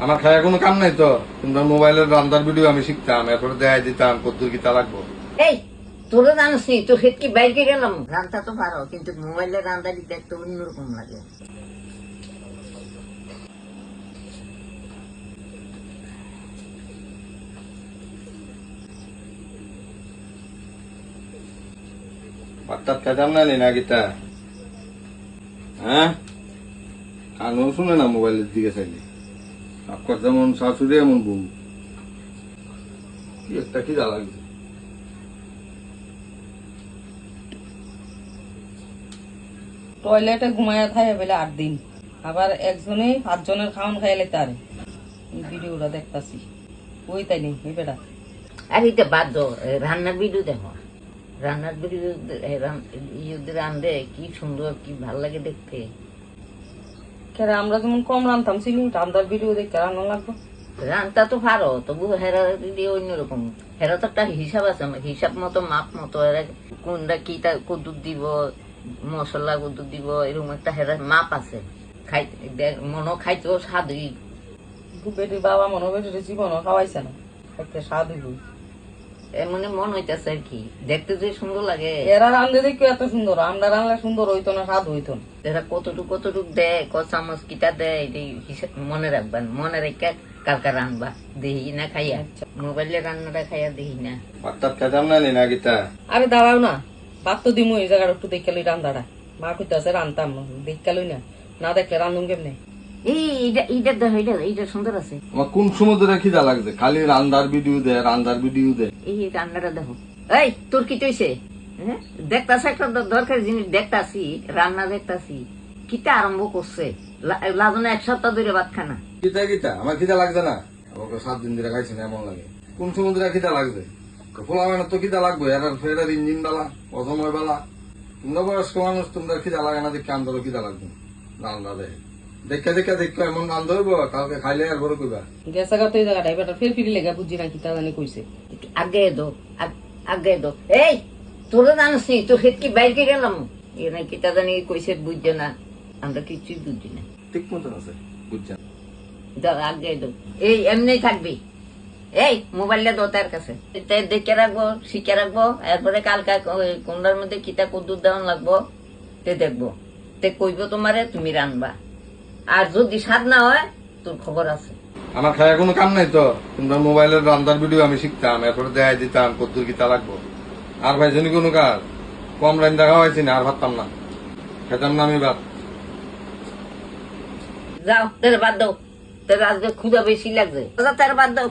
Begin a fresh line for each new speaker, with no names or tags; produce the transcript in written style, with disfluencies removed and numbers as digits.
আমার খায় কোনো কাম নাই তো। তোমরা মোবাইলের রান্নার ভিডিও আমি শিখতাম, এরপরে দেখাই দিতাম কত কি তা লাগবো।
এই তোরা জানিস নি তোর কি বাইরে গেলাম রান্না তো পারো কিন্তু মোবাইলে রান্না দেখতে অন্যরকম লাগে।
বাচ্চার খেতাম না না গীতা, হ্যাঁ কানও শুনে না মোবাইলের দিকে চাইলে। আপনার যেমন শাশুড়ি এমন বউ, কি একটা খিদা লাগছে।
টয়লেটে ঘুমাইয়া থাকে বলে 8 দিন, আবার একজনে 5 জনের খাওয়ান খাইলে তার ভিডিওটা দেখতাছি। ওই তাই নেই এই বেটা
আর এটা বাদ দাও, রান্নার ভিডিও দেখো, রান্নার ভিডিও রান্ধে কি সুন্দর কি ভাল লাগে দেখতে।
কেন আমরা যেমন কম রান্তাম চিনি, রান্নার ভিডিও দেখতে রান্না লাগবো।
রান্না তো পারো তবু হেরা দিয়ে অন্যরকম। হেরা তো একটা হিসাব আছে, হিসাব মতো মাপ মতো এরা কোনটা কি কদ্দুর দিব, মশলা কদ্দুর দিব, এরকম একটা হেরা মাপ আছে। মনো খাইতেও স্বাদই।
বেটির বাবা মনে বেটির জীবনও খাওয়াইছে না, একটা স্বাদ হইব।
এমনি মন হইতেছে আর কি, দেখতে যে সুন্দর লাগে।
এরা রান্ধে দেখো এত সুন্দর, আমরা রান্না সুন্দর হইতো না, স্বাদ হইতো না।
এরা কতটুক দেয়, ক চামচ কিটা দেয়, এটাই হিসাব মনে রাখবেন। মনে রেখে কালকে রান্নবা দেখি না খাইয়া, মোবাইলে রান্নাটা খাইয়া দেখি না।
বাচ্চার খেতাম না গীতা।
আরে দাঁড়াও না, ভাত তো দিমু এই জায়গাটা একটু দেখে লই রান্দাটা। মা কইতাছে রান্তাম, দেখে লই না, না দেখলে রান্ধুম কেমনে।
এইটা দেখো, এইটা সুন্দর আছে।
আমার কোন সময় ধরে খিদা লাগছে, খালি রান্নার ভিডিও দে, রান্নার ভিডিও দে।
এই রান্নাটা দেখো। এই তোর কি চইছে? হ্যাঁ দেখতাছি একটা দরকারি জিনিস দেখতাছি, রান্না দেখতাছি, কিটা আরম্ভ করছে। লাজনে 1 সপ্তাহ ধরে ভাত খানা।
গীতা আমার খিদা লাগছে না, আমাকে 7 দিন ধরে খাইছি না এমন লাগে। কোন সময় ধরে খিদা লাগছে? ফোলা মানে তো খিদা লাগবে, এর ইঞ্জিন বেলা অসময় বেলা। তোমরা বয়স্ক মানুষ, তোমরা খিদা লাগে না দেখে আন্দোলন খিদা লাগবে রান্না দেয় দেখে এমন রান্ধ হইব, কালকে খাইলে আর বড় কইবা
গেছে গা তো এই জায়গাটা এবার ফের ফিরি লেগে বুঝি না কিতা জানি কইছে।
আগে দো আগে দো। এই তোরা জানিস নি তোর কি বাইরে গেলাম এরা কিতা জানি কইছে বুঝছে না, আমরা কিছুই বুঝছি না।
ঠিক মতন আছে বুঝছেন।
আগে দো, এই এমনি থাকবি। এই মোবাইলটা দো তার কাছে, দেখে রাখবো, শিখে রাখবো। এরপরে কালকা কোনটার মধ্যে কিতা কদ্দুর দেওয়ান লাগবো তে দেখবো, তে কইবো তোমারে, তুমি রানবা। আর যদি স্বাদ না হয় তোর খবর আছে।
আমার খায় কোনো কাম নাই তো। তোমরা মোবাইলের রান্নার ভিডিও আমি শিখতাম, এরপরে দেখাই দিতাম কত কি তা লাগবো। আর ভাইজনি কোনো কাজ কম রান দেখা হয়েছি না, আর ভাবতাম না, খেতাম না আমি ভাত।
যাও তাহলে বাদ দাও, তাহলে আজকে ক্ষুধা বেশি লাগছে, তাহলে বাদ দাও।